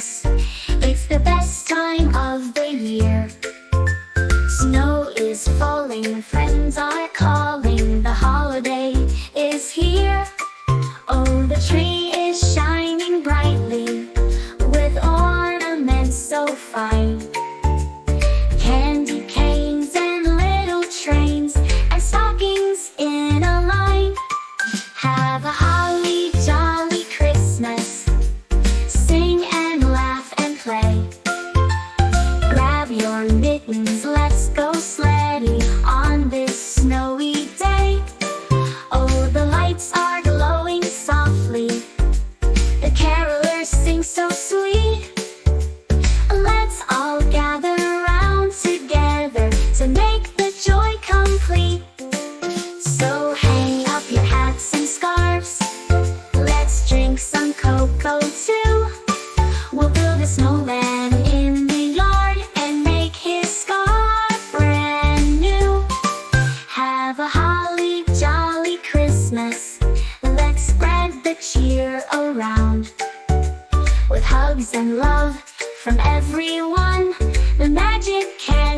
Christmas. It's the best time of the year. Snow is falling, friends are calling, the holiday is here. Oh, the tree is shining brightly with ornaments so fine. Candy canes and little trains and stockings in a line. Have a holly jolly Christmas. Sing and laugh and play. Grab your mittens, let's go sledding on this snowy day. Oh, the lights are glowing softly, the carolers sing so sweet. Let's all gather around together to make the joy complete. So hang up your hats and scarves, let's drink some cocoa too. We'll build a snowman in the yard and make his scarf brand new. Have a holly jolly Christmas, let's spread the cheer around. With hugs and love from everyone, the magic can